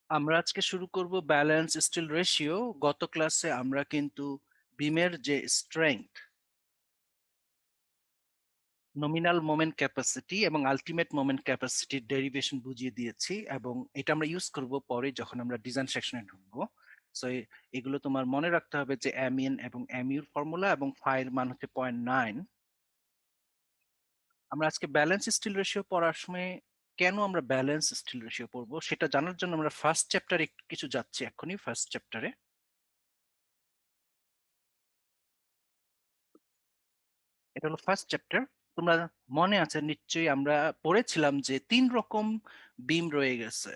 আমরা আজকে শুরু করব ব্যালেন্স স্টিল রেশিও। গত ক্লাসে আমরা কিন্তু বিমের যে স্ট্রেংথ, নমিনাল মোমেন্ট ক্যাপাসিটি এবং আলটিমেট মোমেন্ট ক্যাপাসিটির ডেরিভেশন বুঝিয়ে দিয়েছি, এবং এটা আমরা ইউজ করব পরে যখন আমরা ডিজাইন সেকশনে ঢুকবো। সো এগুলো তোমার মনে রাখতে হবে যে এমইএন এবং এমইউর ফর্মুলা এবং ফাই এর মান হচ্ছে 0.9। আমরা আজকে ব্যালেন্স স্টিল রেশিও পড়ার সময় কেন আমরা ব্যালেন্স স্টিল রেশিও পড়বো সেটা জানার জন্য আমরা ফার্স্ট চ্যাপ্টারে একটু কিছু যাচ্ছি। এখনই ফার্স্ট চ্যাপ্টারে, এটা হলো ফার্স্ট চ্যাপ্টার। তোমরা মনে আছে নিশ্চয়ই আমরা পড়েছিলাম যে তিন রকম বিম রয়ে গেছে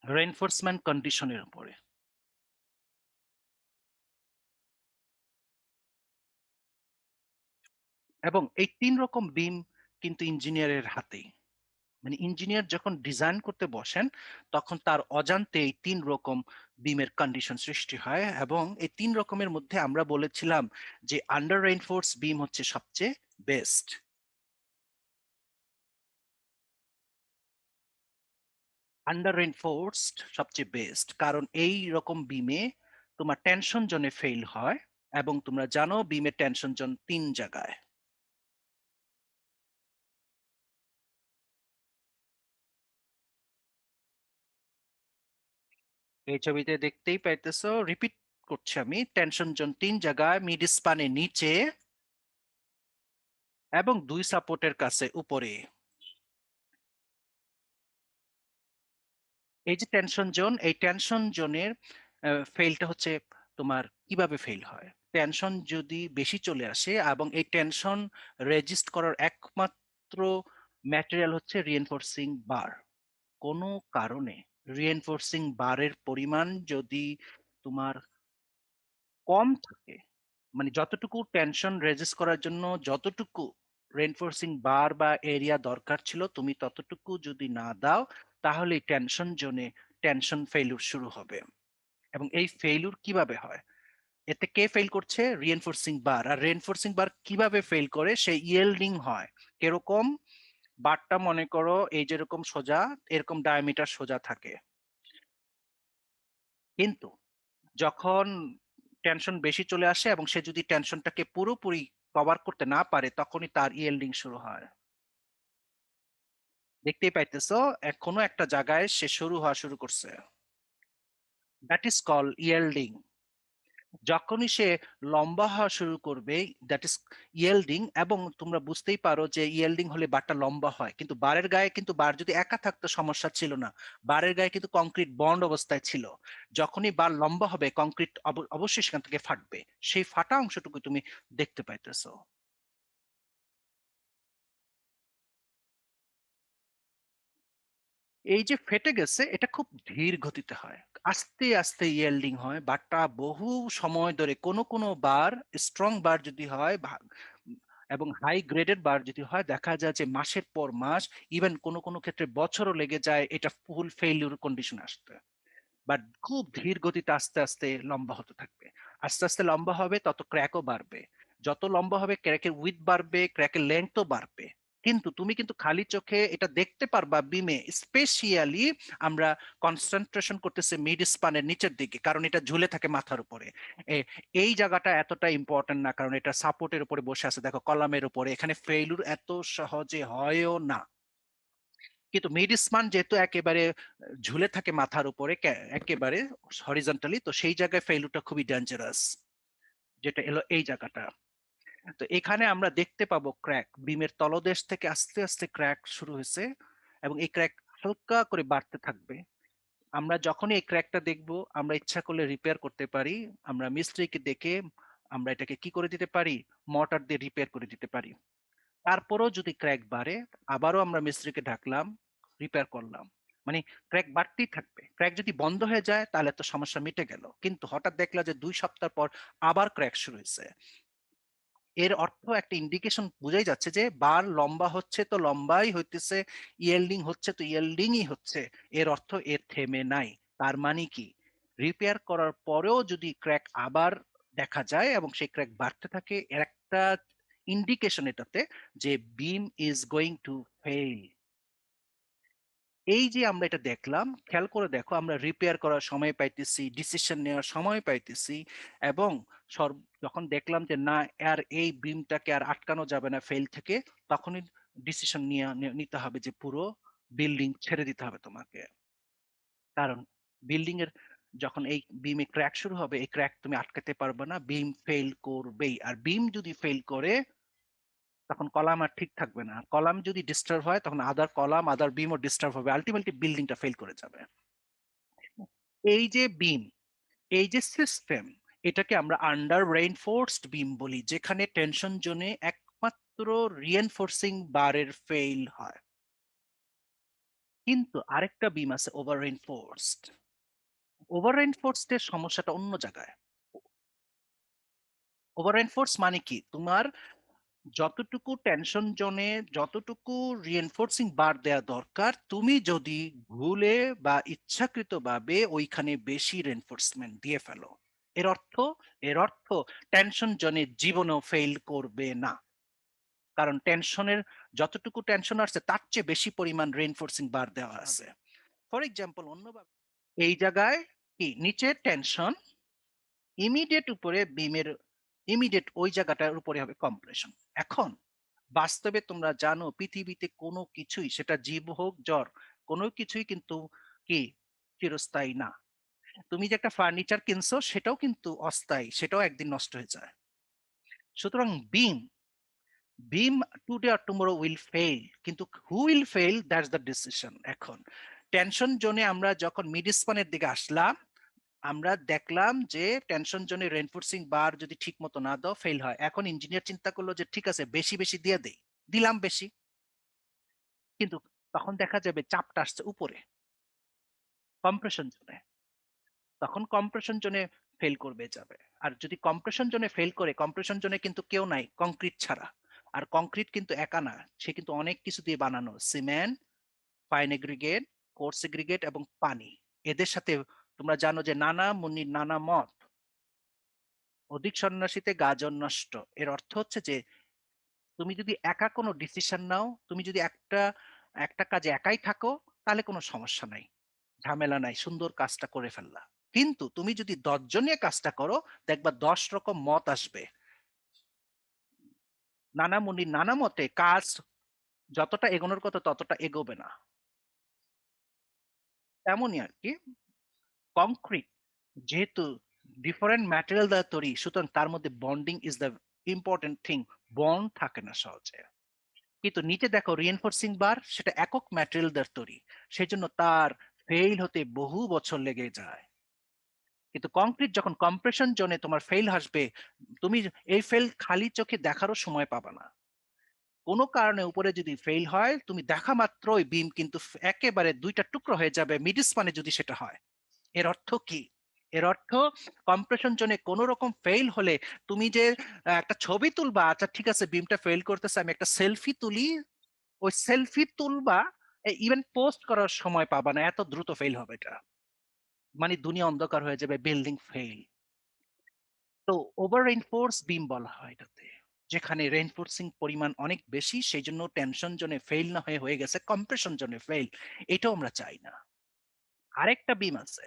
রেইনফোর্সমেন্ট কন্ডিশনের উপরে, এবং এই তিন রকম বিম কিন্তু ইঞ্জিনিয়ারের হাতেই। মানে ইঞ্জিনিয়ার যখন ডিজাইন করতে বসেন তখন তার অজান্তে এই তিন রকম বিমের কন্ডিশন সৃষ্টি হয়, এবং এই তিন রকমের মধ্যে আমরা বলেছিলাম যে আন্ডার রেইনফোর্স বিম হচ্ছে সবচেয়ে বেস্ট। আন্ডার রেইনফোর্সড সবচেয়ে বেস্ট, কারণ এই রকম বিমে তোমার টেনশন জোনে ফেল হয়, এবং তোমরা জানো বিমের টেনশন জোন তিন জায়গায়। এই ছবিতে দেখতেই পাইতেছো, রিপিট করছি আমি, টেনশন জোন তিন জায়গায়, মিড স্পানের নিচে এবং দুই সাপোর্টের কাছে উপরে। এই যে টেনশন জোন, এই টেনশন জোনের ফেলটা হচ্ছে তোমার কিভাবে ফেল হয়। টেনশন যদি বেশি চলে আসে, এবং এই টেনশন রেজিস্ট করার একমাত্র ম্যাটেরিয়াল হচ্ছে রিএনফোর্সিং বার। কোনো কারণে রিএনফোর্সিং বারের পরিমাণ যদি তোমার কম থাকে, মানে যতটুকু টেনশন রেজিস্ট করার জন্য যতটুকু রেনফোর্সিং বার বা এরিয়া দরকার ছিল তুমি ততটুকু যদি না দাও, তাহলে টেনশন জোনে টেনশন ফেইলুর শুরু হবে। এবং এই ফেইলুর কিভাবে হয়, এতে কে ফেল করছে? রিএনফোর্সিং বার। আর রিএনফোর্সিং বার কিভাবে ফেল করে? সে ইয়েল্ডিং হয়। কিরকম? বারটা মনে করো এই যেরকম সোজা, এরকম ডায়ামিটার সোজা থাকে, কিন্তু যখন টেনশন বেশি চলে আসে এবং সে যদি টেনশনটাকে পুরোপুরি কভার করতে না পারে, তখনই তার ইয়েল্ডিং শুরু হয়। দেখতেই পাইতেছো কোনো একটা জায়গায় সে শুরু করছে, দ্যাট ইজ কল ইয়েল্ডিং। যখনই সে লম্বা হওয়া শুরু করবে, দ্যাট ইজ ইয়েল্ডিং। এবং তোমরা বুঝতেই পারো যে ইয়েল্ডিং হলে বারটা লম্বা হয়, কিন্তু বারের গায়ে কিন্তু বার যদি একা থাকতো সমস্যা ছিল না, বারের গায়ে কিন্তু কংক্রিট বন্ড অবস্থায় ছিল। যখনই বার লম্বা হবে কংক্রিট অবশ্যই সেখান থেকে ফাটবে। সেই ফাটা অংশটুকু তুমি দেখতে পাইতেছো। এই যে ফেটে গেছে এটা খুব ধীর গতিতে হয়, আস্তে আস্তে ইয়েল্ডিং হয় বারটা বহু সময় ধরে। কোনো কোনো বার, স্ট্রং বার যদি হয় এবং হাই গ্রেডেড বার যদি হয়, দেখা যায় যে মাসের পর মাস, ইভেন কোনো কোনো ক্ষেত্রে বছরও লেগে যায় এটা ফুল ফেইলিউর কন্ডিশন আসতে। বাট খুব ধীর গতিতে আস্তে আস্তে লম্বা হতে থাকবে। আস্তে আস্তে লম্বা হবে তত ক্র্যাকও বাড়বে। যত লম্বা হবে ক্র্যাকের উইথ বাড়বে, ক্র্যাকের লেন্থও বাড়বে। কিন্তু তুমি কিন্তু খালি চোখে এটা দেখতে পারবা বিমে, স্পেশালি আমরা কনসেন্ট্রেশন করতেছি মিড স্পানের নিচের দিকে, কারণ এটা ঝুলে থাকে মাথার উপরে। এই জায়গাটা এতটা ইম্পর্টেন্ট না, কারণ এটা সাপোর্টের উপরে বসে আছে, দেখো কলামের উপরে, এখানে ফেইলুর এত সহজে হয়ও না। কিন্তু মিড স্পান যেহেতু একেবারে ঝুলে থাকে মাথার উপরে, একেবারে হরিজন্টালি, তো সেই জায়গায় ফেইলুরটা খুবই ডেঞ্জারাস, যেটা এলো এই জায়গাটা। তো এখানে আমরা দেখতে পাবো ক্র্যাক, বিমের তলদেশ থেকে আস্তে আস্তে ক্র্যাক শুরু হয়েছে, এবং এই ক্র্যাক হালকা করে বাড়তে থাকবে। আমরা যখনই এই ক্র্যাকটা দেখব, আমরা ইচ্ছা করলে রিপেয়ার করতে পারি। আমরা মিস্ত্রিকে ডেকে আমরা এটাকে কি করে দিতে পারি, মর্টার দিয়ে রিপেয়ার করে দিতে পারি। তারপরেও যদি ক্র্যাক বাড়ে, আবারও আমরা মিস্ত্রিকে ডাকলাম, রিপেয়ার করলাম। মানে ক্র্যাক বাড়তেই থাকবে। ক্র্যাক যদি বন্ধ হয়ে যায় তাহলে তো সমস্যা মিটে গেল, কিন্তু হঠাৎ দেখলা যে 2 সপ্তাহ পর আবার ক্র্যাক শুরু হয়েছে, এর অর্থ একটা ইন্ডিকেশন বোঝাই যাচ্ছে যে বার লম্বা হচ্ছে তো লম্বাই হইতেছে, ইয়েল্ডিং হচ্ছে তো ইয়েল্ডিংই হচ্ছে। এর অর্থ এর থেমে নাই। তার মানে কি, রিপেয়ার করার পরেও যদি ক্র্যাক আবার দেখা যায় এবং সেই ক্র্যাক বাড়তে থাকে, এর একটা ইন্ডিকেশন এটাতে যে বিম ইজ গোয়িং টু ফেল। এই যে আমরা এটা দেখলাম, খেয়াল করে দেখো আমরা রিপেয়ার করার সময় পাইতেছি, ডিসিশন নেওয়ার সময় পাইতেছি এবং সর যখন দেখলাম যে না আর এই বিমটাকে আর আটকানো যাবে না ফেল থেকে, তখনই ডিসিশন নিতে হবে যে পুরো বিল্ডিং ছেড়ে দিতে হবে তোমাকে। কারণ বিল্ডিং এর যখন এই বিমে ক্র্যাক শুরু হবে, এই ক্র্যাক তুমি আটকাতে পারবে না, বিম ফেল করবেই। আর বিম যদি ফেল করে তখন কলাম আর ঠিক থাকবে না। কলাম যদি ডিস্টার্ব হয় তখন আদার কলাম, আদার বিমও ডিস্টার্ব হবে। আল্টিমেটলি বিল্ডিংটা ফেল করে যাবে। এই যে বিম, এই যে সিস্টেম, এটাকে আমরা আন্ডার রেইনফোর্সড বিম বলি, যেখানে টেনশন জোনে একমাত্র রিএনফোর্সিং বারের ফেল হয়। কিন্তু আরেকটা বিম আছে ওভার রেইনফোর্সড। ওভার রেইনফোর্সড এর সমস্যাটা অন্য জায়গায়। ওভার রেইনফোর্স মানে কি, তোমার যতটুকু টেনশন জোনে যতটুকু রিএনফোর্সিং বার দেয়া দরকার, তুমি যদি ভুলে বা ইচ্ছাকৃতভাবে ওইখানে বেশি রেনফোর্সমেন্ট দিয়ে ফেলো, এর অর্থ এর অর্থ টেনশন জোনে জীবনেও ফেল করবে না। কারণ টেনশনের যতটুকু টেনশন আসছে তার চেয়ে বেশি পরিমাণ রেনফোর্সিং বার দেওয়া আছে। ফর এক্সাম্পল অন্যভাবে, এই জায়গায় কি নিচে টেনশন, ইমিডিয়েট উপরে বিমের ইমিডিয়েট ওই জায়গাটার উপরে হবে কম্প্রেশন। এখন বাস্তবে তোমরা জানো পৃথিবীতে কোনো কিছুই, সেটা জীব হোক জড়, কোনো কিছুই কিন্তু কি চিরস্থায়ী না। তুমি যে একটা ফার্নিচার কিনছো সেটাও কিন্তু অস্থায়ী, সেটাও একদিন নষ্ট হয়ে যায়। সুতরাং beam beam today or tomorrow will fail, কিন্তু who will fail that's the decision. এখন টেনশন জোনে আমরা যখন মিড স্পানের দিকে আসলাম, আমরা দেখলাম যে টেনশন জোনে রেনফোর্সিং বার যদি ঠিক মতো না দাও ফেল হয়। এখন ইঞ্জিনিয়ার চিন্তা করলো যে ঠিক আছে বেশি বেশি দিয়ে দেই, দিলাম বেশি, কিন্তু তখন দেখা যাবে চাপটা আসছে উপরে কম্প্রেশন জোনে, তখন কম্প্রেশন জোনে ফেল করবে যাবে। আর যদি কম্প্রেশন জোনে ফেল করে, কম্প্রেশন জোনে কিন্তু কেউ নাই কংক্রিট ছাড়া। আর কংক্রিট কিন্তু একা না, সে কিন্তু অনেক কিছু দিয়ে বানানো, cement, fine aggregate, course aggregate এবং পানি। এদের সাথে তোমরা জানো যে নানা মুনির নানা মত, অধিক সন্ন্যাসীতে গাজন নষ্ট। এর অর্থ হচ্ছে যে তুমি যদি একা কোনো ডিসিশন নাও, তুমি যদি একটা একটা কাজে একাই থাকো, তাহলে কোনো সমস্যা নাই, ঝামেলা নাই, সুন্দর কাজটা করে ফেললা। কিন্তু তুমি যদি 10 জন নিয়ে কাজটা করো, দেখবা 10 রকম মত আসবে, নানা মুনির নানা মতে কাজ যতটা এগোনোর কথা ততটা এগোবে না। তেমনই আর কি কংক্রিট, যেহেতু ডিফারেন্ট ম্যাটেরিয়াল দ্বারা তৈরি, সুতরাং তার মধ্যে bonding is the important thing. Bond থাকে না সহজে। কিন্তু নিচে দেখো রিএনফোর্সিং বার, সেটা একক ম্যাটেরিয়াল দ্বারা তৈরি, সেই জন্য তার ফেইল হতে বহু বছর লেগে যায়। কিন্তু কংক্রিট যখন কম্প্রেশন জোনে তোমার ফেল আসবে, তুমি এই ফেল খালি চোখে দেখারও সময় পাবে না। কোনো কারণে উপরে যদি ফেল হয়, তুমি দেখা মাত্রই বিম কিন্তু একেবারে দুইটা টুকরো হয়ে যাবে, মিড স্পানে যদি সেটা হয়। এর অর্থ কি? এর অর্থ কম্প্রেশন জোনে কোন রকম ফেল হলে তুমি যে একটা ছবি তুলবা, আচ্ছা ঠিক আছে বিমটা ফেল করতেছে, আমি একটা সেলফি তুলি, ওই সেলফি তুলবা, ইভেন পোস্ট করার সময় পাবা না, এত দ্রুত ফেল হবে এটা। মানে দুনিয়া অন্ধকার হয়ে যাবে, বিল্ডিং ফেল। তো ওভার রেইনফোর্স বিম বলা হয় এটাতে, যেখানে রেইনফোর্সিং পরিমাণ অনেক বেশি, সেই জন্য টেনশন জোনে ফেল না হয়ে হয়ে গেছে কম্প্রেশন জোনে ফেল। এটাও আমরা চাই না। আরেকটা বিম আছে,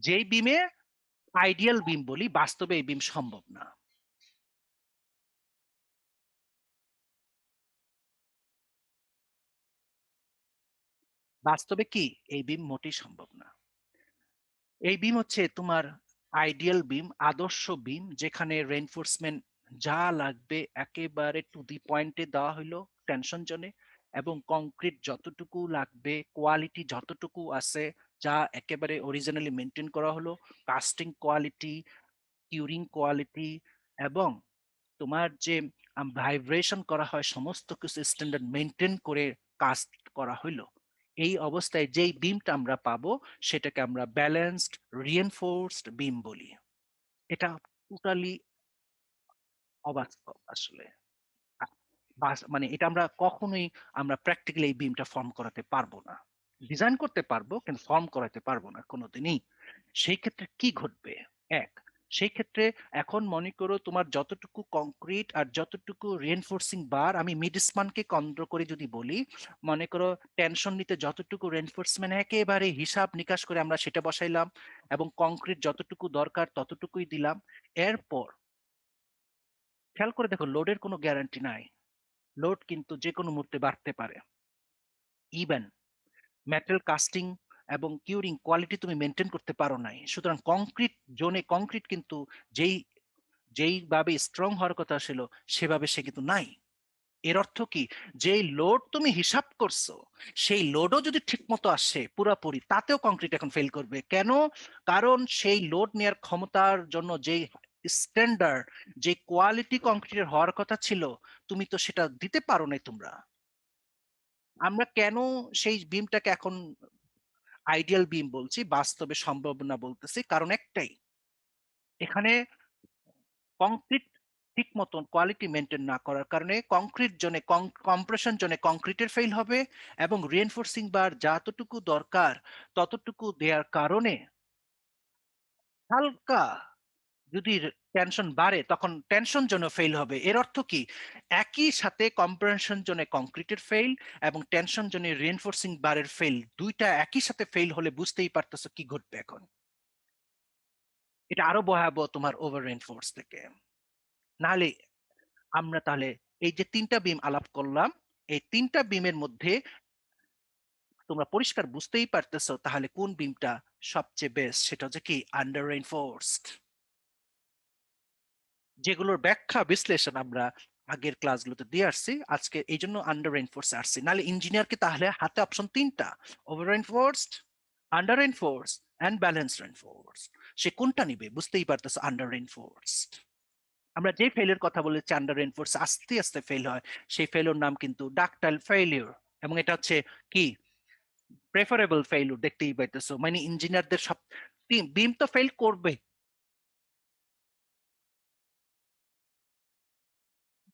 যেই বিমে আইডিয়াল বিম বলি, বাস্তবে এই বিম সম্ভব না। বাস্তবে কি এই বিম মোটেই সম্ভব না। এই বিম হচ্ছে তোমার আইডিয়াল বিম, আদর্শ বিম, যেখানে রেইনফোর্সমেন্ট যা লাগবে একেবারে টু দি পয়েন্টে দেওয়া হইলো টেনশন জোনে, এবং কংক্রিট যতটুকু লাগবে, কোয়ালিটি যতটুকু আছে, যা একেবারে অরিজিনালি মেনটেন করা হলো, কাস্টিং কোয়ালিটি, কিউরিং কোয়ালিটি, এবং তোমার যে ভাইব্রেশন করা হয়, সমস্ত কিছু স্ট্যান্ডার্ড মেনটেন করে কাস্ট করা হইলো। এই অবস্থায় যেই বিমটা আমরা পাবো, সেটাকে আমরা ব্যালেন্সড রিএনফোর্সড বিম বলি। এটা টোটালি অবাস্তব আসলে। মানে এটা আমরা কখনোই আমরা প্র্যাকটিক্যালি এই বিমটা ফর্ম করাতে পারবো না। ডিজাইন করতে পারবো কিন্তু ফর্ম করাতে পারবো না কোনোদিনই। সেই ক্ষেত্রে কি ঘটবে? এক, সেই ক্ষেত্রে এখন মনে করো তোমার যতটুকু কংক্রিট আর যতটুকু রিইনফোর্সিং বার, আমি মিড স্পানকে কেন্দ্র করে যদি বলি, মনে করো টেনশন নিতে যতটুকু রিইনফোর্সমেন্ট একেবারে হিসাব নিকাশ করে আমরা সেটা বসাইলাম, এবং কংক্রিট যতটুকু দরকার ততটুকুই দিলাম। এরপর খেয়াল করে দেখো, লোডের কোনো গ্যারান্টি নাই, লোড কিন্তু যে কোনো মুহূর্তে বাড়তে পারে। ইভেন মেটাল কাস্টিং এবং কিউরিং কোয়ালিটি তুমি মেনটেন করতে পারো নাই, সুতরাং কংক্রিট জোনে কংক্রিট কিন্তু যেই যেইভাবে স্ট্রং হওয়ার কথা ছিল সেভাবে সে কিন্তু নাই। এর অর্থ কি, যেই লোড তুমি হিসাব করছো সেই লোডও যদি ঠিক মতো আসে পুরাপুরি, তাতেও কংক্রিট এখন ফেল করবে। কেন? কারণ সেই লোড নেওয়ার ক্ষমতার জন্য যেই স্ট্যান্ডার্ড, যে কোয়ালিটি কংক্রিটের হওয়ার কথা ছিল, তুমি তো সেটা দিতে পারো নাই তোমরা। আমরা কেন সেই বিমটাকে এখন আইডিয়াল বিম বলছি, বাস্তবে সম্ভব না বলতেছি, কারণ একটাই, এখানে কংক্রিট ঠিক মতন কোয়ালিটি মেনটেন না করার কারণে কংক্রিট জোনে, কম্প্রেশন জোনে কংক্রিটের ফেল হবে, এবং রিইনফোর্সিং বার যতটুকু দরকার ততটুকু দেওয়ার কারণে হালকা যদি টেনশন বাড়ে তখন টেনশন জোনে ফেল হবে। এর অর্থ কি, একই সাথে কম্প্রেশন জোনে কংক্রিটের ফেল এবং টেনশন জোনে রিইনফোর্সিং বারের ফেল, দুইটা একই সাথে ফেল হলে বুঝতেই পারতেছো কি ঘটবে এখন। এটা আরো ভয়াবহ তোমার ওভার রিইনফোর্স থেকে। নাহলে আমরা তাহলে এই যে তিনটা বিম আলাপ করলাম, এই তিনটা বিমের মধ্যে তোমরা পরিষ্কার বুঝতেই পারতেছো তাহলে কোন বিমটা সবচেয়ে বেস্ট, সেটা হচ্ছে কি আন্ডার রেইনফোর্সড, যেগুলোর ব্যাখ্যা বিশ্লেষণ আমরা আগের ক্লাসগুলোতে দিয়ে আসছি। আজকে এই জন্য আন্ডার রেইনফোর্স আসছি, নাহলে ইঞ্জিনিয়ারকে তাহলে হাতে অপশন তিনটা, over reinforced, under reinforce and balance reinforce. সে কোনটা নিবে বুঝতেই পারতেছো, আন্ডার রেইনফোর্সড। আমরা যে ফেলের কথা বলেছি আন্ডার রেইনফোর্স আস্তে আস্তে ফেল হয়, সেই ফেলোর নাম কিন্তু ডাকটাইল ফেলিউর, এবং এটা হচ্ছে কি প্রেফারেবল ফেইলুর। দেখতেই পাইতেছো, মানে ইঞ্জিনিয়ারদের সব বিম তো ফেল করবে,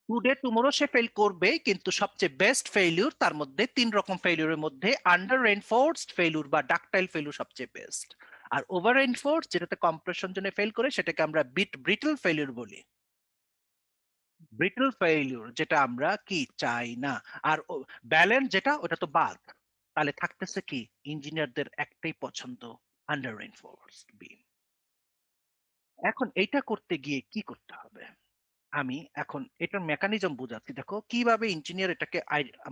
টুডে টুমোরো সে ফেল করবে, কিন্তু সবচেয়ে বেস্ট ফেইলিউর তার মধ্যে তিন রকম ফেইলিউরের মধ্যে আন্ডার রেইনফোর্সড ফেইলিউর বা ডাকটাইল ফেইলিউর সবচেয়ে বেস্ট। আর ওভার রেইনফোর্সড যেটাতে কম্প্রেশন জন্য ফেল করে সেটাকে আমরা ব্রিটল ফেইলিউর বলি। ব্রিটল ফেইলিউর যেটা আমরা কি চাই না। আর ব্যালেন্স যেটা, ওটা তো বাদ। তাহলে থাকতেছে কি, ইঞ্জিনিয়ারদের একটাই পছন্দ, আন্ডার রেইনফোর্সড বিম। এখন এইটা করতে গিয়ে কি করতে হবে, আমি এখন এটার মেকানিজম বুঝাচ্ছি। দেখো কিভাবে ইঞ্জিনিয়ার এটাকে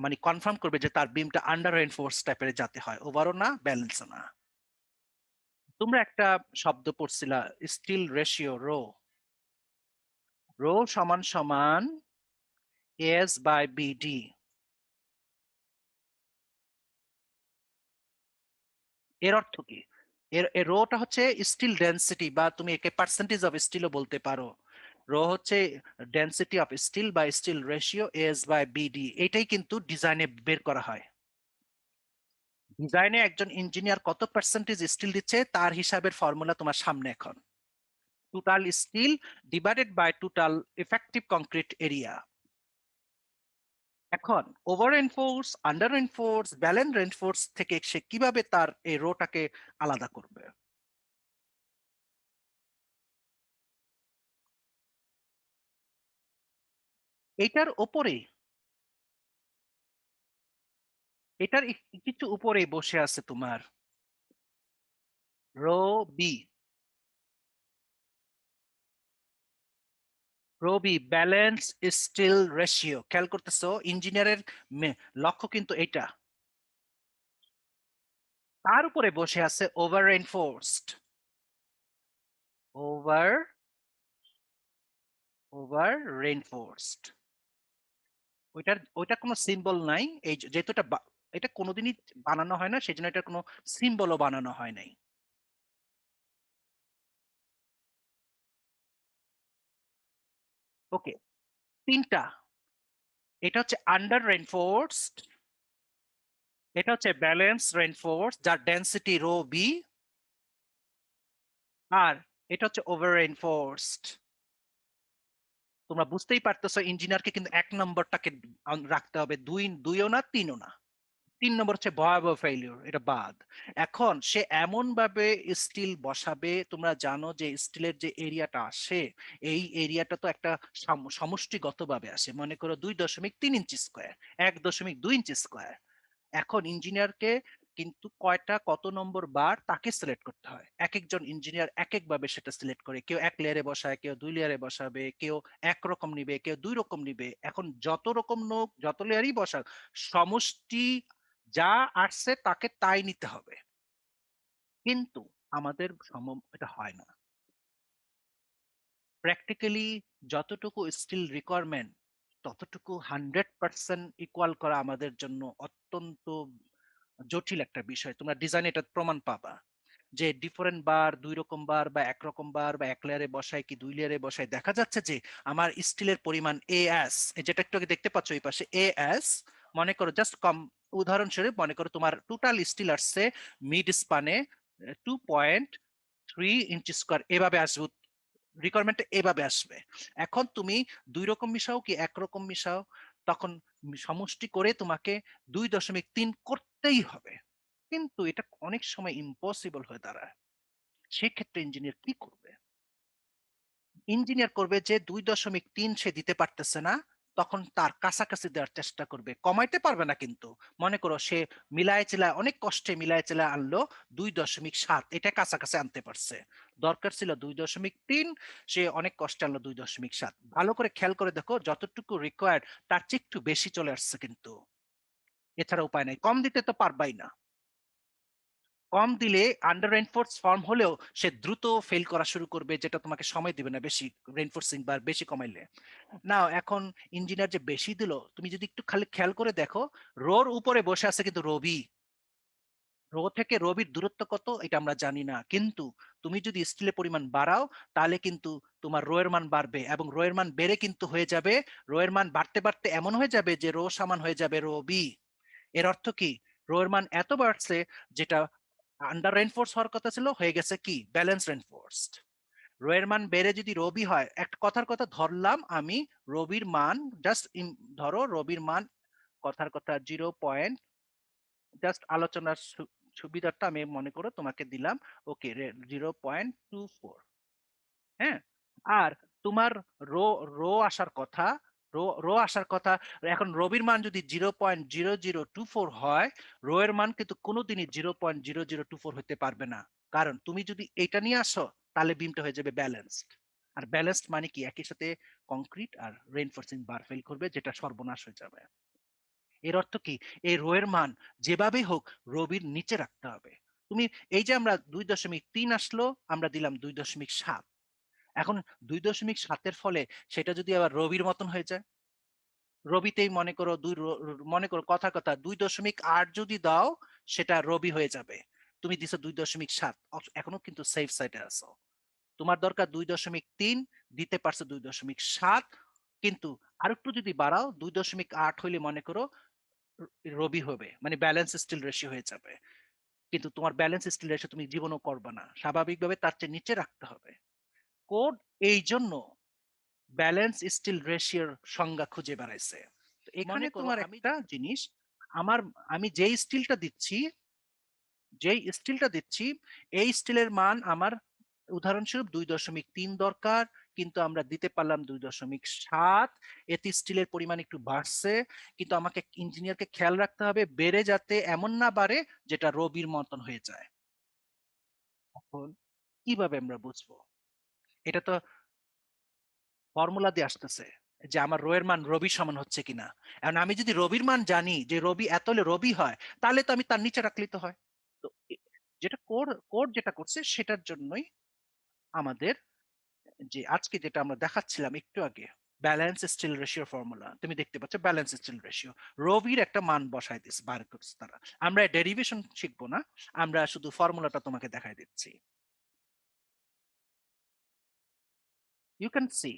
মানে কনফার্ম করবে যে তার বিমটা আন্ডার রেইনফোর্স টাইপের যাতে হয়, ওভারও না ব্যালেন্সও না। তোমরা একটা শব্দ পড়ছিলা, স্টিল রেশিও, রো। রো সমান সমান এস বাই বিডি। এর অর্থ কি, এর রোটা হচ্ছে স্টিল ডেনসিটি, বা তুমি একে পার্সেন্টেজ অফ স্টিলও বলতে পারো। রো হচ্ছে density of steel by steel ratio S by BD. এটাই কিন্তু ডিজাইনে বের করা হয়। ডিজাইনে একজন ইঞ্জিনিয়ার কত পার্সেন্টেজ স্টিল দিচ্ছে তার হিসাবের ফর্মুলা তোমার সামনে এখন, total steel divided by total effective concrete area. এখন over enforce, under enforce, balance enforce থেকে সে কিভাবে তার এই রোটাকে আলাদা করবে। এটার ওপরে, এটার কিছু উপরে বসে আছে তোমার rho b. Rho b balance steel ratio. খেয়াল করতেছো ইঞ্জিনিয়ারের লক্ষ্য কিন্তু এটা। তার উপরে বসে আছে over enforced, over over reinforced. ওইটার কোনো সিম্বল নাই, এই যেহেতু এটা এটা কোনোদিনই বানানো হয় না, সেই জন্য এটার কোনো সিম্বলও বানানো হয় নাই। ওকে, তিনটা, এটা হচ্ছে আন্ডার রেইনফোর্সড, এটা হচ্ছে ব্যালেন্স রেইনফোর্স যার ডেনসিটি রো বি, আর এটা হচ্ছে ওভার রেইনফোর্সড। তোমরা বুঝতেই পারতেছো ইঞ্জিনিয়ারকে কিন্তু এক নম্বরটাকে রাখতে হবে, দুইও না তিনও না। ৩ নম্বর হচ্ছে ভয়াবহ ফেইলিউর, এটা বাদ। এখন সে এমনভাবে স্টিল বসাবে, তোমরা জানো যে স্টিলের যে এরিয়াটা আসে, এই এরিয়াটা তো একটা সমষ্টিগতভাবে আসে। মনে করো ২.৩ ইঞ্চি স্কয়ার, ১.২ ইঞ্চি স্কয়ার। এখন ইঞ্জিনিয়ারকে কিন্তু কয়টা কত নম্বর বার তাকে সিলেক্ট করতে হয়। একেকজন ইঞ্জিনিয়ার একেকভাবে সেটা সিলেক্ট করে। কেউ ১ লেয়ারে বসায়, কেউ ২ লেয়ারে বসাবে, কেউ একরকম নিবে, কেউ ২ রকম নিবে। এখন যত রকম নোক, যত লেয়ারই বসাক, সমষ্টি যা আসছে তাকে তাই নিতে হবে। কিন্তু আমাদের এটা হয় না। প্র্যাকটিক্যালি যতটুকু স্কিল রিকোয়ারমেন্ট ততটুকু 100% ইকুয়াল করা আমাদের জন্য অত্যন্ত জটিল একটা বিষয়। তোমরা ডিজাইনে এটা প্রমাণ পাবা যে ডিফারেন্ট বার, ২ রকম বার বা একরকম বার বা ১ লেয়ারে বসায় কি ২ লেয়ারে বসায়, দেখা যাচ্ছে যে আমার স্টিলের পরিমাণ AS, যেটা একটু আগে দেখতে পাচ্ছ এই পাশে AS, মনে করো জাস্ট উদাহরণস্বরূপ মনে করো তোমার টোটাল স্টিল আসছে মিড স্পানে 2.3 ইঞ্চি স্কয়ার, এভাবে আসবে রিকোয়ারমেন্ট, এভাবে আসবে। এখন তুমি ২ রকম মিশাও কি একরকম মিশাও, তখন সমষ্টি করে তোমাকে ২.৩ করতেই হবে। কিন্তু এটা অনেক সময় ইম্পসিবল হয়ে দাঁড়ায়। সেক্ষেত্রে ইঞ্জিনিয়ার কি করবে? ইঞ্জিনিয়ার করবে যে ২.৩ সে দিতে পারতেছে না, তখন তার কাছাকাছি দেওয়ার চেষ্টা করবে। কমাইতে পারবে না কিন্তু। মনে করো সে মিলায় চিলায় অনেক কষ্টে মিলায় চিলায় আনলো ২.৭, এটা কাছাকাছি আনতে পারছে। দরকার ছিল ২.৩, সে অনেক কষ্টে আনলো ২.৭। ভালো করে খেয়াল করে দেখো, যতটুকু রিকোয়ার্ড তার চেয়ে একটু বেশি চলে আসছে কিন্তু। এছাড়া উপায় নাই। কম দিতে তো পারবাই না। কম দিলে আন্ডার রেইনফোর্স ফর্ম হলেও সে দ্রুত ফেল করা শুরু করবে, যেটা তোমাকে সময় দিবে না বেশি রেইনফোর্সিং বা বেশি কমাইলে। না, এখন ইঞ্জিনিয়ার যে বেশি দিল, তুমি যদি একটু খালি খেয়াল করে দেখো, রোর উপরে বসে আছে কিন্তু রবি। রো থেকে রবির দূরত্ব কত এটা আমরা জানি না, কিন্তু তুমি যদি স্টিলের পরিমাণ বাড়াও তাহলে কিন্তু তোমার রো এর মান বাড়বে, এবং রো এর মান বেড়ে কিন্তু হয়ে যাবে, রো এর মান বাড়তে বাড়তে এমন হয়ে যাবে যে রো সমান হয়ে যাবে রো বি। এর অর্থ কি? রো এর মান এত বাড়ছে, যেটা আন্ডার রেইনফোর্স হওয়ার কথা ছিল হয়ে গেছে কি ব্যালেন্স রেইনফোর্সড। রো এর মান বেড়ে যদি রবি হয়, একটা কথার কথা ধরলাম আমি, রবির মান জাস্ট ধরো রবির মান, কথার কথা 0. জাস্ট আলোচনার সুবিধার্থে আমি মনে করো তোমাকে দিলাম, ওকে 0.24, হ্যাঁ। আর তোমার রো রো আসার কথা, রো আসার কথা, এখন রবির মান যদি 0.0024 হয়, রো এর মান কিন্তু কোনোদিনই 0.0024 হতে পারবে না। কারণ তুমি যদি এটা নিয়ে আসো তাহলে বিমটা হয়ে যাবে ব্যালেন্সড। আর ব্যালেন্সড মানে কি, একই সাথে কংক্রিট আর রেইনফোর্সিং বার ফেল করবে, যেটা সর্বনাশ হয়ে যাবে। এর অর্থ কি, এই রো এর মান যেভাবেই হোক রবির নিচে রাখতে হবে। তুমি এই যে আমরা ২.৩ আসলো, আমরা দিলাম ২.৭। এখন ২.৭-এর ফলে সেটা যদি আবার রবির মতন হয়ে যায়, রবিতেই মনে করো মনে করো কথার কথা ২.৮ যদি দাও, সেটা রবি হয়ে যাবে। তুমি দিছো ২.৭, এখনো কিন্তু সেফ সাইডে আছো। তোমার দরকার ২.৩, দিতে পারছো ২.৭, কিন্তু আরেকটু যদি বাড়াও ২.৮ হইলে মনে করো রবি হবে, মানে ব্যালেন্স স্টিল রেশিও হয়ে যাবে। কিন্তু তোমার ব্যালেন্স স্টিল রেশিও তুমি জীবনও করবে না, স্বাভাবিকভাবে তার চেয়ে নিচে রাখতে হবে। কোড এই জন্য ব্যালেন্স স্টিল রেশিওর সংজ্ঞা খুঁজে বেড়াইছে। তো এখানে তোমার একটা জিনিস, আমার আমি যেই স্টিলটা দিচ্ছি এই স্টিলের মান আমার উদাহরণস্বরূপ ২.৩ দরকার, কিন্তু আমরা দিতে পারলাম ২.৭। এতে স্টিলের পরিমাণ একটু বাড়ছে, কিন্তু আমাকে ইঞ্জিনিয়ারকে খেয়াল রাখতে হবে বেড়ে যাতে এমন না বাড়ে যেটা রবির মতন হয়ে যায়। এখন কিভাবে আমরা বুঝবো? এটা তো ফর্মুলা দিয়ে আসতেছে যে আমার রো এর মান রবির সমান হচ্ছে কিনা। এখন আমি যদি রবির মান জানি যে রবি এত হলে রবি হয়, তাহলে তো আমি তার নিচে রাখলেই তো হয়। তো যেটা কোড যেটা করছে সেটার জন্যই আমাদের, যে আজকে যেটা আমরা দেখাচ্ছিলাম একটু আগে, ব্যালেন্স স্টিল রেশিও ফর্মুলা, তুমি দেখতে পাচ্ছ ব্যালেন্স স্টিল রেশিও, রবির একটা মান বসায় দিচ্ছে বার করছে তারা। আমরা ডেরিভেশন শিখবো না, আমরা শুধু ফর্মুলাটা তোমাকে দেখাই দিচ্ছি। ইউ ক্যান সি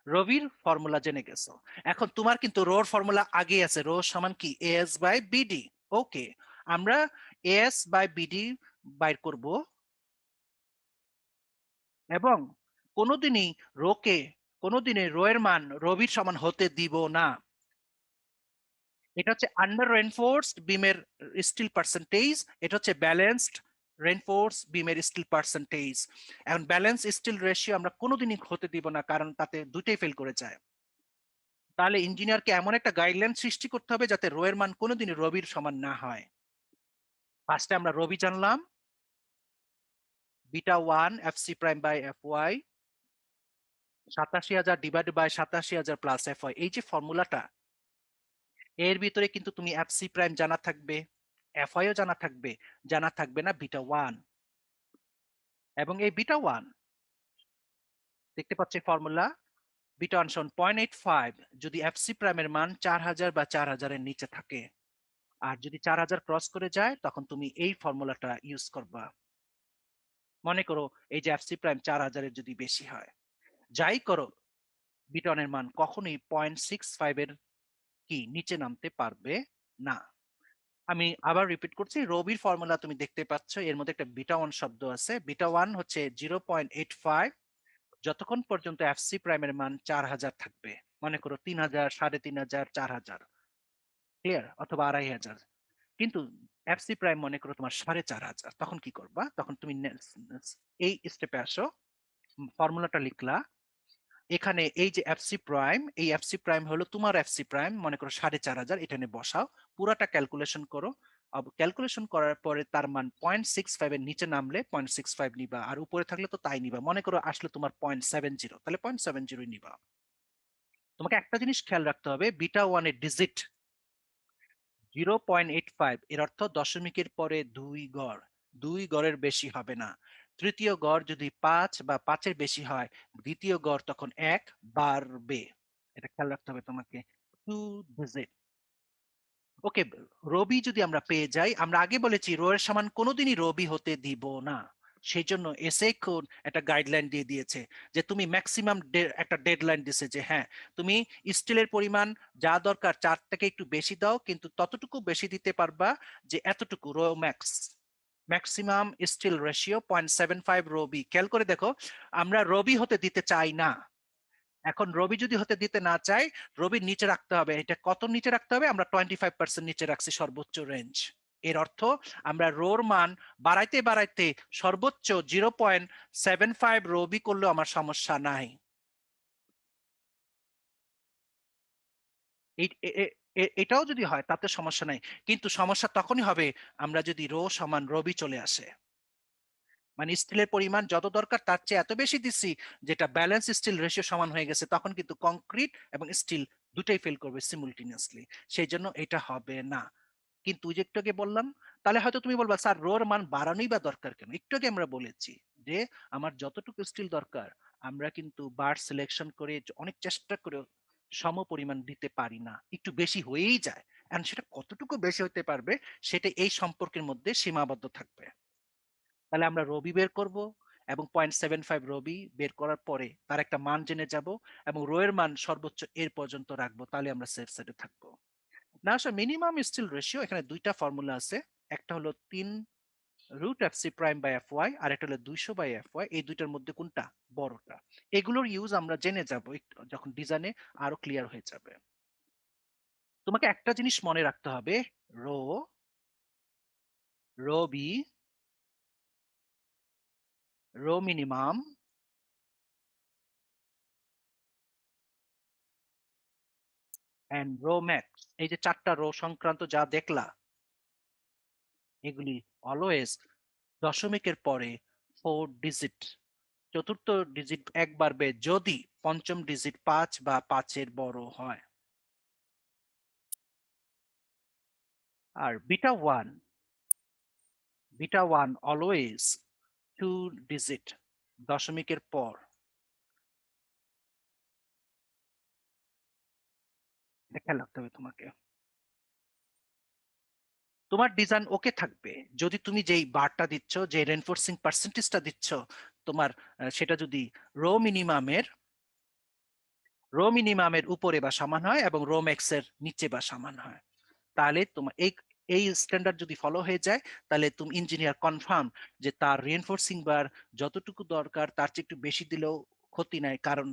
রবির ফর্মুলা জেনে গেছো। এখন তোমার কিন্তু রোর ফর্মুলা আগে আছে, রো সমান কি এএস বাই বিডি। ওকে, আমরা এএস বাই বিডি বাইর করব, এবং কোনোদিনই রোকে কোনোদিনই রো এর মান রবির সমান হতে দিব না। এটা হচ্ছে আন্ডার রেইনফোর্সড বিমের স্টিল পার্সেন্টেজ, এটা হচ্ছে ব্যালেন্সড রেইনফোর্স বিমের স্টিল পার্সেন্টেজ। এখন ব্যালেন্স স্টিল রেশিও আমরা কোনোদিনই হতে দিব না, কারণ তাতে দুইটাই ফেল করে যায়। তাহলে ইঞ্জিনিয়ারকে এমন একটা গাইডলাইন সৃষ্টি করতে হবে যাতে রো এর মান কোনোদিনই রবির সমান না হয়। ফার্স্টে আমরা রবি জানলাম, beta one F C prime by F Y 87,000 divided by 87,000 plus F Y, এই যে ফর্মুলাটা, এর ভিতরে কিন্তু তুমি এফ সি প্রাইম জানা থাকবে, এফ ওয়াইও জানা থাকবে না বিটা ওয়ান। এবং এই বিটা ওয়ান দেখতে পাচ্ছি ফর্মুলা, বিটা ওয়ান সমান 0.85 যদি এফ সি প্রাইমের মান 4,000 বা 4,000 এর নিচে থাকে। আর যদি 4,000 ক্রস করে যায় তখন তুমি এই ফর্মুলাটা ইউজ করবা। মনে করো এই যে এফ সি প্রাইম 4,000 এর যদি বেশি হয়, যাই করো বিটা ওয়ান এর মান কখনোই 0.65 এর কি নিচে নামতে পারবে না। আমি আবার রিপিট করছি, রবির ফর্মুলা তুমি দেখতে পাচ্ছ, এর মধ্যে একটা বিটা ওয়ান শব্দ আছে। বিটা ওয়ান হচ্ছে 0.85 যতক্ষণ পর্যন্ত এফসি প্রাইমের মান 4,000 থাকবে। মনে করো 3,000, 3,500, 4,000, ক্লিয়ার, অথবা 2,500। কিন্তু এফসি প্রাইম মনে করো তোমার 4,500, তখন কি করবা? তখন তুমি এই স্টেপে আসো, ফর্মুলাটা লিখলা, এখানে এই যে এফসি প্রাইম, এই এফসি প্রাইম হলো তোমার এফসি প্রাইম, মনে করো 4,500, এটা নিয়ে বসাও, পুরাটা ক্যালকুলেশন করো। ক্যালকুলেশন করার পরে তার মান 0.65 এর নিচে নামলে 0.65 নিবা, আর উপরে থাকলে তো তাই নিবা। মনে করো আসলে তোমার 0.70, তাহলে 0.70 নিবা। তোমাকে একটা জিনিস খেয়াল রাখতে হবে, বিটা ওয়ান এর ডিজিট 0.85, এর অর্থ দশমিকের পরে দুই গড়ের বেশি হবে না। তৃতীয় গড় যদি 5 বা 5-এর বেশি হয়, দ্বিতীয় গড় তখন 1 বাড়বে। এটা খেয়াল রাখতে হবে তোমাকে। 2 ডিজিট। ওকে, রবি যদি আমরা পেয়ে যাই, আমরা আগে বলেছি রো এর সমান কোনোদিনই রবি হতে দিব না। সেই জন্য এসে কোড একটা গাইডলাইন দিয়ে দিয়েছে যে তুমি ম্যাক্সিমাম একটা ডেডলাইন দিছে যে হ্যাঁ, তুমি স্টিলের পরিমাণ যা দরকার 4 থেকে একটু বেশি দাও, কিন্তু ততটুকু বেশি দিতে পারবা যে এতটুকু rho max, maximum steel ratio 0.75 rho b. খেয়াল করে দেখো, আমরা রবি হতে দিতে চাই না। এখন রবি যদি হতে দিতে না চাই, রবির নিচে রাখতে হবে। এটা কত নিচে রাখতে হবে? আমরা 25% নিচে রাখছি সর্বোচ্চ রেঞ্জ। এর অর্থ আমরা রোর মান বাড়াইতে বাড়াইতে সর্বোচ্চ 0.75 রবি করলেও আমার সমস্যা নাই। এটাও যদি হয় তাতে সমস্যা নাই, কিন্তু সমস্যা তখনই হবে আমরা যদি রো সমান রবি চলে আসে, মানে স্টিলের পরিমাণ যত দরকার তার চেয়ে এত বেশি দিচ্ছি, যেটা ব্যালেন্স স্টিল রেশিও সমান হয়ে গেছে, তখন কিন্তু কংক্রিট এবং স্টিল দুটাই ফেল করবে সিমুলটেনিয়াসলি। সেই জন্য এটা হবে না। কিন্তু ওই যে একটু আগে বললাম, তাহলে হয়তো তুমি বলবা স্যার রোর মান বাড়ানোই বা দরকার কেন? একটু আগে আমরা বলেছি যে আমার যতটুকু স্টিল দরকার আমরা কিন্তু বার সিলেকশন করে অনেক চেষ্টা করে সম পরিমাণ দিতে পারি না, একটু বেশি হয়েই যায়। এন্ড সেটা কতটুকু বেশি হতে পারবে সেটা এই সম্পর্কের মধ্যে সীমাবদ্ধ থাকবে। তাহলে আমরা রবি বের করব, এবং 0.75 রবি বের করার পরে তার একটা মান জেনে যাব, এবং রো এর মান সর্বোচ্চ এর পর্যন্ত রাখবো, তাহলে আমরা সেফ সাইডে থাকবো। না আসলে মিনিমাম স্টিল রেশিও এখানে দুইটা ফর্মুলা আছে, একটা হলো 3 root F C prime by F Y, আর একটা হলো 200 বাই এফ ওয়াই। এই দুইটার মধ্যে কোনটা বড়টা? এগুলোর ইউজ আমরা জেনে যাব যখন ডিজাইনে আরো ক্লিয়ার হয়ে যাবে। তোমাকে একটা জিনিস মনে রাখতে হবে, rho, rho b, rho minimum, and rho max, এই যে চারটা রো সংক্রান্ত যা দেখলা, এগুলি অলওয়েজ দশমিকের পরে 4 ডিজিট, চতুর্থ ডিজিট এক বাড়বে যদি পঞ্চম ডিজিট 5 বা 5-এর বড় হয়। আর বিটা ওয়ান অলওয়েজ 2 ডিজিট, দশমিকের পর। খেয়াল রাখতে হবে তোমাকে। তোমার ডিজাইন ওকে থাকবে যদি তুমি যেই বারটা দিচ্ছ, যে রেনফোর্সিং পার্সেন্টেজটা দিচ্ছ, তোমার সেটা যদি রো মিনিমামের উপরে বা সমান হয় এবং রো ম্যাক্স এর নিচে বা সমান হয়, তাহলে তোমার এই এই স্ট্যান্ডার্ড যদি ফলো হয়ে যায়, তাহলে তুমি ইঞ্জিনিয়ার কনফার্ম যে তার রিএনফোর্সিং বার যতটুকু দরকার তার চেয়ে একটু বেশি দিলেও ক্ষতি নাই, কারণ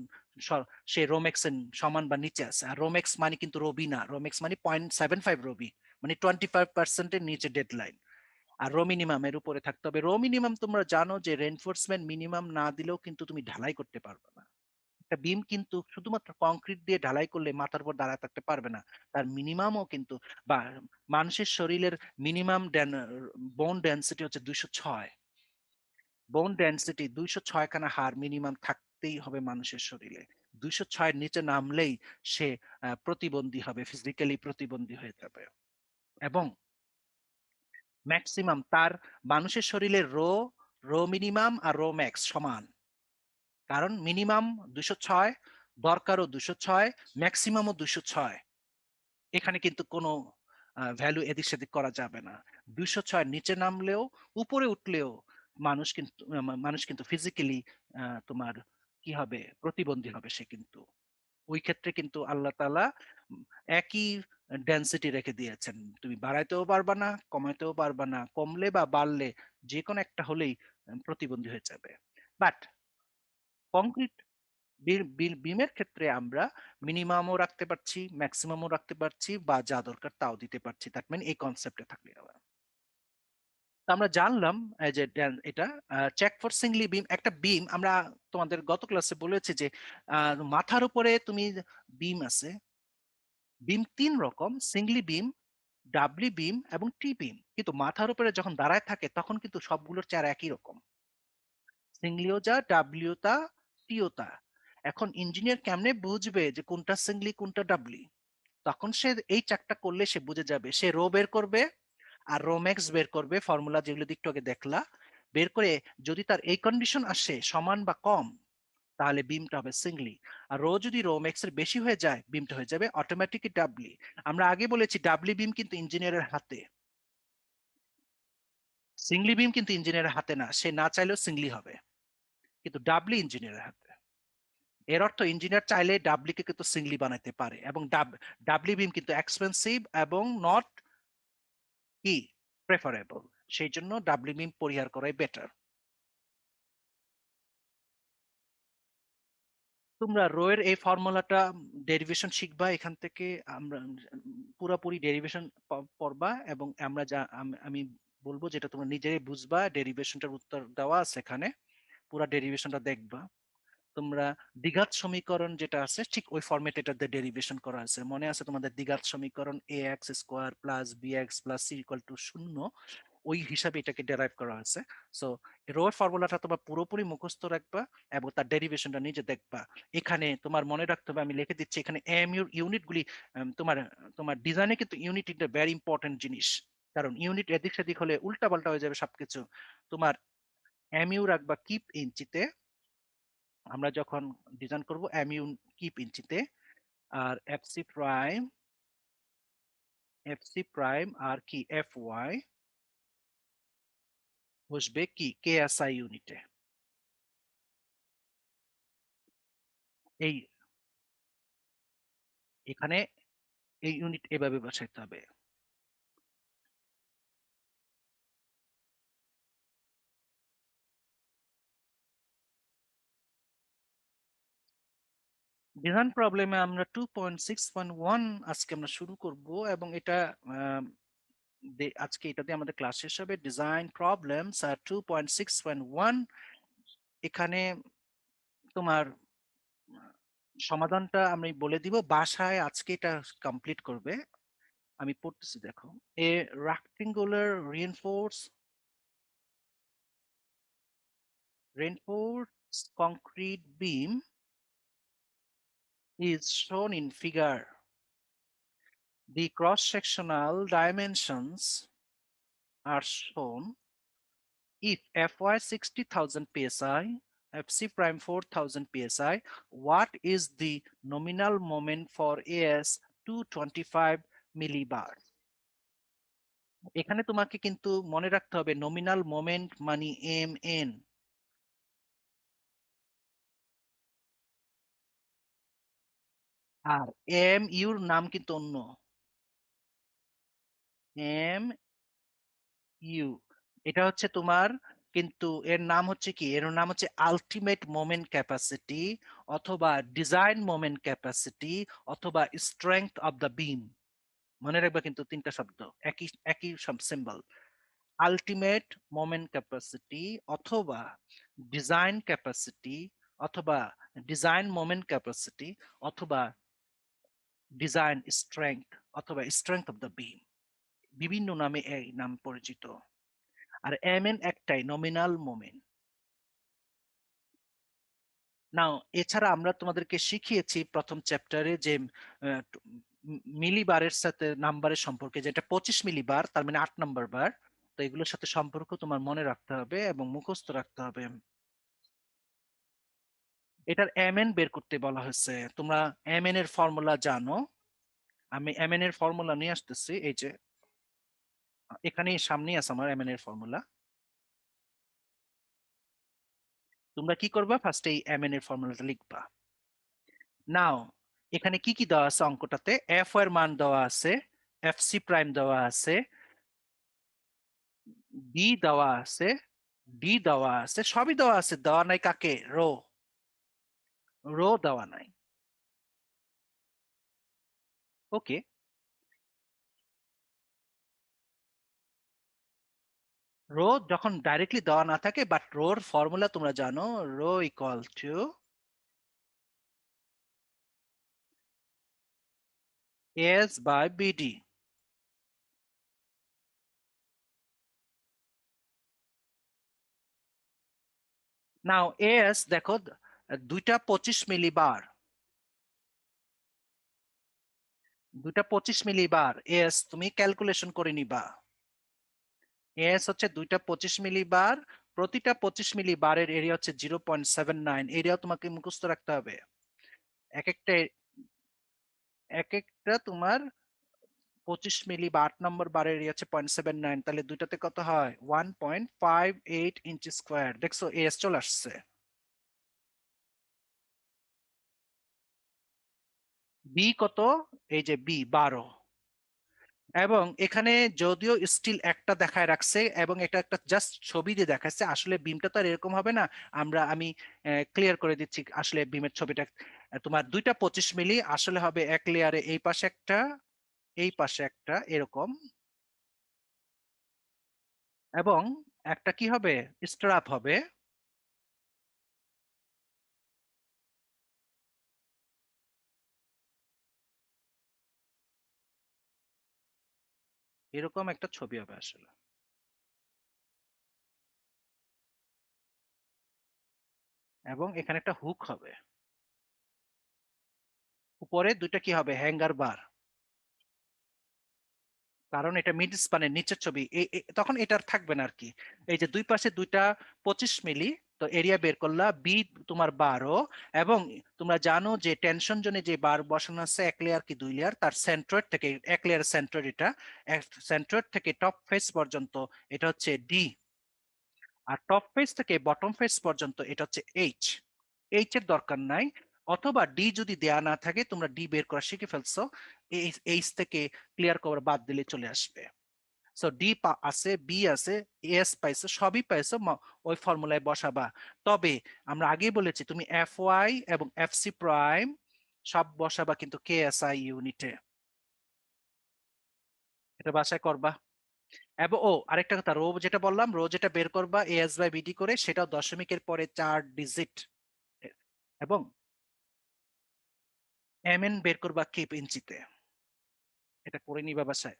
সে রোমেক্স এর সমান বা নিচে আছে। আর রোমেক্স মানে কিন্তু রবি না, রোমেক্স মানে 0.75 রবি, মানে 25% এর নিচে ডেডলাইন। আর রো মিনিমামের উপরে থাকতে হবে। রো মিনিমাম তোমরা জানো যে রেনফোর্সমেন্ট মিনিমাম না দিলেও কিন্তু তুমি ঢালাই করতে পারবে না। একটা বিম কিন্তু শুধুমাত্র কংক্রিট দিয়ে ঢালাই করলে মাথার উপর দাঁড়ায় থাকতে পারবে না, তার মিনিমামও কিন্তু, বা মানুষের শরীরের মিনিমাম বোন ডেন্সিটি হচ্ছে 206। বোন ডেন্সিটি 206 খানা হাড় মিনিমাম থাকতেই হবে মানুষের শরীরে। 206 এর নিচে নামলেই সে প্রতিবন্ধী হবে, ফিজিক্যালি প্রতিবন্ধী হয়ে যাবে। এবং ম্যাক্সিমাম তার, মানুষের শরীরে রো, রো মিনিমাম আর রো ম্যাক্স সমান। কারণ মিনিমাম 206, দরকারও 206, ম্যাক্সিমামও 206। এখানে কিন্তু কোনো ভ্যালু এদিক সেদিক করা যাবে না। 206 নিচে নামলেও উপরে উঠলেও মানুষ কিন্তু ফিজিক্যালি তোমার কি হবে, প্রতিবন্ধী হবে সে কিন্তু। ওই ক্ষেত্রে কিন্তু আল্লাহ তাআলা একই ডেনসিটি রেখে দিয়েছেন। তুমি বাড়াইতেও পারবা না, কমাইতেও পারবা না। কমলে বা বাড়লে যে কোনো একটা হলেই প্রতিবন্ধী হয়ে যাবে। বাট কংক্রিট বিমের ক্ষেত্রে আমরা মিনিমামও রাখতে পারছি, ম্যাক্সিমামও রাখতে পারছি, বা যা দরকার তাও দিতে পারছি। দ্যাট মিন এই কনসেপ্টে থাকলে হবে। তো আমরা জানলাম এই যে এটা চেক ফর সিঙ্গলি বিম। একটা বিম আমরা তোমাদের গত ক্লাসে বলেছি যে মাথার উপরে তুমি বিম আছে, বিম তিন রকম: সিঙ্গলি বিম, ডাবলি বিম এবং টি বিম। কিন্তু মাথার উপরে যখন দাঁড়ায় থাকে তখন কিন্তু সবগুলোর চেহারা একই রকম, সিঙ্গলিও যা, ডাবলিও তা, টিও তা। এখন ইঞ্জিনিয়ার কেমনে বুঝবে যে কোনটা সিঙ্গলি কোনটা ডাবলি? তখন সে এই চারটা করলে সে বুঝে যাবে। সে রো বের করবে আর রো ম্যাক্স বের করবে, ফর্মুলা যেগুলো একটু আগে দেখলা। বের করে যদি তার এই কন্ডিশন আসে সমান বা কম, তাহলে বিমটা হবে সিঙ্গলি। আর রো যদি রো ম্যাক্স এর বেশি হয়ে যায়, বিমটা হয়ে যাবে অটোমেটিকই ডাবলি। আমরা আগে বলেছি ডাবলি বিম কিন্তু ইঞ্জিনিয়ারের হাতে, সিঙ্গলি বিম কিন্তু ইঞ্জিনিয়ারের হাতে না। সে না চাইলেও সিঙ্গলি হবে, কিন্তু ডাবলি ইঞ্জিনিয়ারের হাতে। এর অর্থ ইঞ্জিনিয়ার চাইলে ডাবলিকে কিন্তু সিঙ্গলি বানাইতে পারে। এবং ডাবলি বিম কিন্তু এক্সপেন্সিভ এবং নট কি প্রেফারেবল। সেই জন্য ডাবলি বিম পরিহার করাই বেটার। তোমরা রো এর এই ফর্মুলাটা ডেরিভেশন শিখবা এখান থেকে। আমরা পুরাপুরি ডেরিভেশন পড়বা, এবং আমরা যা আমি বলবো যেটা তোমরা নিজেরাই বুঝবা। ডেরিভেশনটার উত্তর দেওয়া আছে এখানে, পুরা ডেরিভেশনটা দেখবা। তোমরা দ্বিঘাত সমীকরণ যেটা আছে ঠিক ওই ফরম্যাটে এটাতে ডেরিভেশন করা আছে। মনে আছে তোমাদের দ্বিঘাত সমীকরণ A X square plus B X plus C equal to 0, ওই হিসাবে এটাকে ডেরাইভ করা হয়েছে। সো রো এর ফর্মুলাটা তোমার পুরোপুরি মুখস্থ রাখবা এবং তার ডেরিভেশনটা নিজে দেখবা। এখানে তোমার মনে রাখতে হবে, আমি লিখে দিচ্ছি এখানে এম ইউর ইউনিট গুলি। তোমার তোমার ডিজাইনে কিন্তু ইউনিট একটা ভেরি ইম্পর্টেন্ট জিনিস। কারণ ইউনিট এদিক সেদিক হলে উল্টা পাল্টা হয়ে যাবে সবকিছু। তোমার এম ইউ রাখবা কিপ ইঞ্চিতে, আমরা যখন ডিজাইন করব এম ইউ কিপ ইঞ্চিতে। আর এফ সি প্রাইম আর কি এফ ওয়াই বসবে কি কেএসআই ইউনিটে। এই এখানে এই ইউনিট এভাবে বসাইতে হবে। ডিজাইন প্রবলেমে আমরা 2.6.1 আজকে আমরা শুরু করব, এবং এটা আহ, আজকে এটা দিয়ে আমাদের ক্লাস শেষ হবে। ডিজাইন প্রবলেমস আর 2.6.1। এখানে তোমার সমাধানটা আমি বলে দিব, বাসায় আজকে এটা কমপ্লিট করবে। আমি পড়তেছি দেখো। এ rectangular reinforced concrete beam is shown in figure. The cross-sectional dimensions are shown. If Fy 60,000 psi, Fc prime 4,000 psi, what is the nominal moment for AS 225 millibar? এখানে তোমাকে কিন্তু মনে রাখতে হবে নমিনাল মোমেন্ট মানে এম এন। আর M ইউর নাম কিন্তু অন্য, এম ইউ। এটা হচ্ছে তোমার কিন্তু এর নাম হচ্ছে কি, এর নাম হচ্ছে আলটিমেট মোমেন্ট ক্যাপাসিটি, অথবা ডিজাইন মোমেন্ট ক্যাপাসিটি, অথবা স্ট্রেংথ অফ দ্য বিম। মনে রাখবা কিন্তু তিনটা শব্দ, একই একই সিম্বল। আলটিমেট মোমেন্ট ক্যাপাসিটি, অথবা ডিজাইন ক্যাপাসিটি, অথবা ডিজাইন মোমেন্ট ক্যাপাসিটি, অথবা ডিজাইন স্ট্রেংথ, অথবা স্ট্রেংথ অফ দ্য বিম। বিভিন্ন নামে এই নাম পরিচিত। আর এমএন একটাই, নমিনাল মোমেন্ট। নাও এছাড়া আমরা তোমাদেরকে শিখিয়েছি প্রথম চ্যাপ্টারে যে মিলিবারের সাথে নাম্বারের সম্পর্কে, যেটা 25 মিলিবার, তার মানে 8 নম্বর বার। তো এগুলোর সাথে সম্পর্ক তোমার মনে রাখতে হবে এবং মুখস্থ রাখতে হবে। এটার এমএন বের করতে বলা হয়েছে। তোমরা এমএন এর ফর্মুলা জানো। আমি এমএন এর ফর্মুলা নিয়ে আসতেছি, এই যে এখানে সামনেই আছে আমার এমএন এর ফর্মুলা। তোমরা কি করবা, ফার্স্ট এই এমএন এর ফর্মুলাটা লিখবা। নাও এখানে কি কি দেওয়া আছে অঙ্কটাতে, এফ এর মান দেওয়া আছে, এফ সি প্রাইম দেওয়া আছে, ডি দেওয়া আছে, ডি দেওয়া আছে, সবই দেওয়া আছে। দেওয়া নাই কাকে? রো। রো দেওয়া নাই। ওকে। রো যখন ডাইরেক্টলি দেওয়া না থাকে, বাট রোর ফর্মুলা তোমরা জানো, rho equal to S by BD. Now S দেখো, 2টা 25 মিলি বার, 2টা 25 মিলি বার। এস তুমি ক্যালকুলেশন করে নিবা। এস হচ্ছে 2টা 25 মিলি বার। প্রতিটা 25 মিলি বারের এরিয়া হচ্ছে 0.79। এরিয়াও তোমাকে মুখস্থ রাখতে হবে। এক একটা, এক একটা তোমার 25 মিলি বা 8 নম্বর বারের এরিয়া হচ্ছে 0.79। তাহলে দুইটাতে কত হয়? 1.58 ইঞ্চি স্কোয়ার। দেখছো এস চলে আসছে। বি কত? এই যে বি 12। এবং এখানে যদিও স্টিল একটা দেখায় রাখছে এবং এটা একটা জাস্ট ছবি দিয়ে দেখাচ্ছে, আসলে বিমটা তো আর এরকম হবে না। আমি ক্লিয়ার করে দিচ্ছি আসলে বিমের ছবিটা। তোমার 2টা 25 মিলি আসলে হবে এক লেয়ারে, এই পাশে একটা, এই পাশে একটা, এরকম। এবং একটা কি হবে? স্ট্রাপ হবে। এরকম একটা ছবি হবে আসলে। এবং এখানে একটা হুক হবে। উপরে দুইটা কি হবে? হ্যাঙ্গার বার। কারণ এটা মিড স্পানের নিচের ছবি, তখন এটা আর থাকবে না আর কি। এই যে দুই পাশে 2টা 25 মিলি, তো এরিয়া বের করলা বি তোমার 12। এবং তোমরা জানো যে টেনশন জোনে যে বার বসানো আছে, এক লেয়ার কি দুই লেয়ার, তার সেন্ট্রয়েড থেকে, এক লেয়ার সেন্ট্রয়েড এটা, সেন্ট্রয়েড থেকে টপ ফেস পর্যন্ত এটা হচ্ছে ডি। আর টপ ফেস থেকে বটম ফেস পর্যন্ত এটা হচ্ছে এইচ। এইচ এর দরকার নাই। অথবা ডি যদি দেয়া না থাকে, তোমরা ডি বের করা শিখে ফেলছো, এইচ থেকে ক্লিয়ার কভার বাদ দিলে চলে আসবে। সো ডি আছে, বি আছে, এস পাইছো, সবই পাইছো, ওই ফর্মুলায় বসাবা। তবে আমরা আগেই বলেছি তুমি এফ ওয়াই এবং এফ সি প্রাইম সব বসাবা কিন্তু কে এস আই ইউনিটে। এটা বাসায় করবা। এবং আরেকটা কথা, রো যেটা বললাম, রো যেটা বের করবা এস বাই বিডি করে, সেটাও দশমিকের পরে 4 ডিজিট। এবং এম এন বের করবা কিপ ইঞ্চিতে। এটা করে নিবা বাসায়।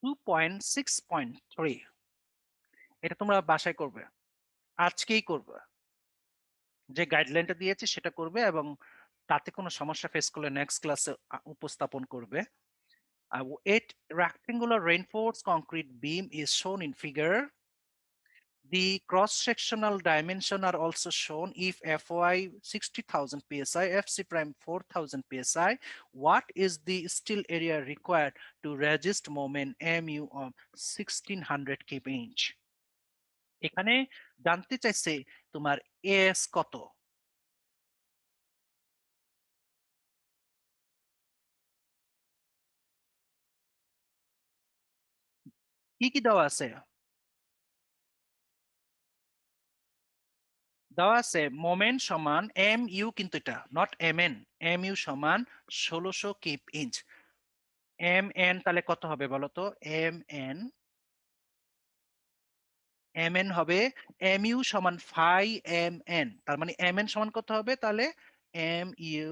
2.6.3। এটা তোমরা বাসায় করবে, আজকেই করবে। যে গাইডলাইনটা দিয়েছি সেটা করবে, এবং তাতে কোনো সমস্যা ফেস করলে নেক্সট ক্লাসে উপস্থাপন করবে। Eight rectangular reinforced concrete beam is shown in figure. The cross-sectional dimension are also shown. If Fy 60,000 psi, Fc prime 4,000 psi, what is the steel area required to resist moment Mu of 1600 kPa? এখানে জানতে চাইছে তোমার S কত। কি দেওয়া আছে? দেওয়া আছে মোমেন্ট সমান mu, কিন্তু এটা নট mn, mu সমান 1600 কিপ ইঞ্চ। mn তাহলে কত হবে বলো তো? mn mn হবে mu সমান phi mn, তার মানে mn সমান কত হবে তাহলে? mu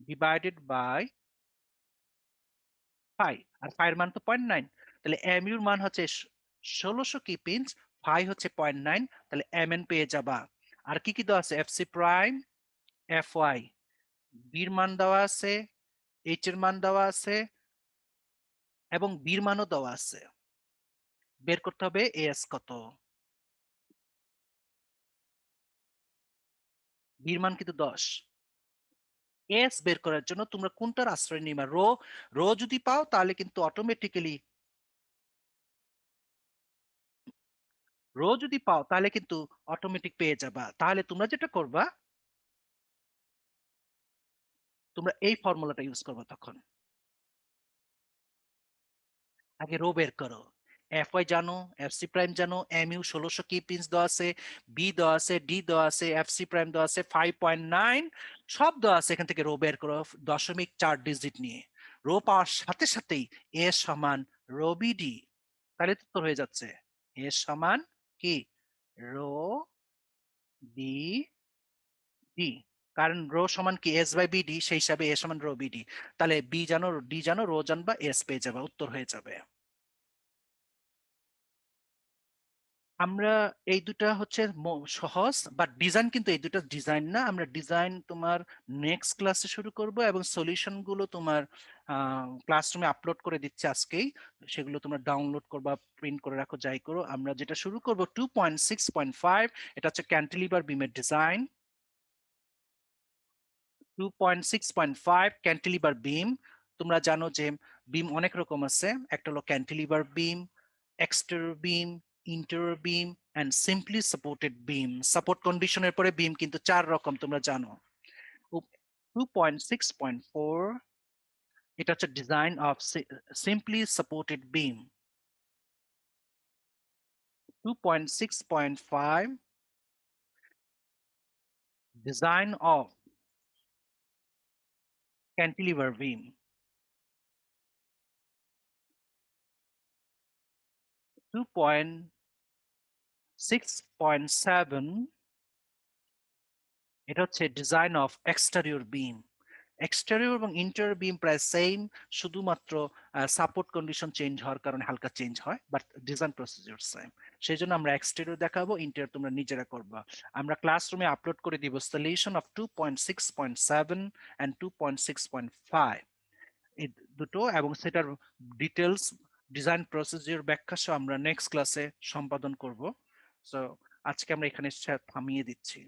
ডিভাইডেড বাই phi, আর phi এর মান তো 0.9, তাহলে mu এর মান হচ্ছে 1600 কিপ ইঞ্চ, phi হচ্ছে 0.9, তাহলে mn পেয়ে যাবা। আর কি দেওয়া আছে? fc প্রাইম, fy, b এর মান দেওয়া আছে, h এর মান দেওয়া আছে এবং b এর মানও দেওয়া আছে। বের করতে হবে as কত। b এর মান কিন্তু 10। এস বের করার জন্য তোমরা কোনটার আশ্রয় নিবা? রো, রো যদি পাও তাহলে কিন্তু অটোমেটিক্যালি, রো যদি পাও তাহলে কিন্তু অটোমেটিক পেয়ে যাবা। তাহলে তোমরা যেটা করবা, তোমরা এই ফর্মুলাটা ইউজ করবা। তখন আগে রো বের করো। এফ ওয়াই জানো, এফ সি প্রাইম জানো, এম ইউ 1600 কি পিন্স দেওয়া আছে, বি দেওয়া আছে, ডি দেওয়া আছে, এফ সি প্রাইম দেওয়া আছে 5.9, সব দেওয়া আছে। এখান থেকে রো বের করো 0.4 ডিজিট নিয়ে। রো পাওয়ার সাথে সাথেই এ সমান রো বি ডি, তাহলে তো উত্তর হয়ে যাচ্ছে। এ সমান কি? রো বি ডি, কারণ রো সমান কি এস বাই বিডি, সেই হিসাবে এ সমান রো বিডি। তাহলে বি জানো, ডি জানো, রো জানবা, এস পেয়ে যাবে, উত্তর হয়ে যাবে। আমরা এই দুটা হচ্ছে সহজ, বাট ডিজাইন কিন্তু এই দুটা ডিজাইন না। আমরা ডিজাইন তোমার নেক্সট ক্লাসে শুরু করব, এবং সলিউশন গুলো তোমার ক্লাসরুমে আপলোড করে দিচ্ছে আজকেই। সেগুলো তোমরা ডাউনলোড করবা, প্রিন্ট করে রাখো, যাই করো। আমরা যেটা শুরু করব 2.6.5, এটা হচ্ছে ক্যান্টিলিভার বিমের ডিজাইন। 2.6.5 ক্যান্টিলিভার বিম। তোমরা জানো যে বিম অনেক রকম আছে। একটা হলো cantilever beam, exterior beam, interior beam and simply supported beam. Support কন্ডিশনের পরে বিম কিন্তু 4 রকম, তোমরা জানো। 2.6.4, এটা হচ্ছে design of simply supported beam. 2.6.5 design of cantilever beam. 2.6.7, এটা হচ্ছে design of exterior beam. Exterior এবং ইন্টেরিয়র বিম প্রায় সেম, শুধুমাত্র সাপোর্ট কন্ডিশন চেঞ্জ হওয়ার কারণে হালকা চেঞ্জ হয়, বাট ডিজাইন প্রসিডিউর সেম। সেই জন্য আমরা এক্সটেরিয়র দেখাবো, ইন্টেরিয়র তোমরা নিজেরা করবা। আমরা ক্লাসরুমে আপলোড করে দিব সলিউশন অফ 2.6.7 এন্ড 2.6.5, এই দুটো, এবং সেটার ডিটেলস, ডিজাইন প্রসিডিউর ব্যাখ্যা সহ আমরা নেক্সট ক্লাসে সম্পাদন করব। সো আজকে আমরা এখানে থামিয়ে দিচ্ছি।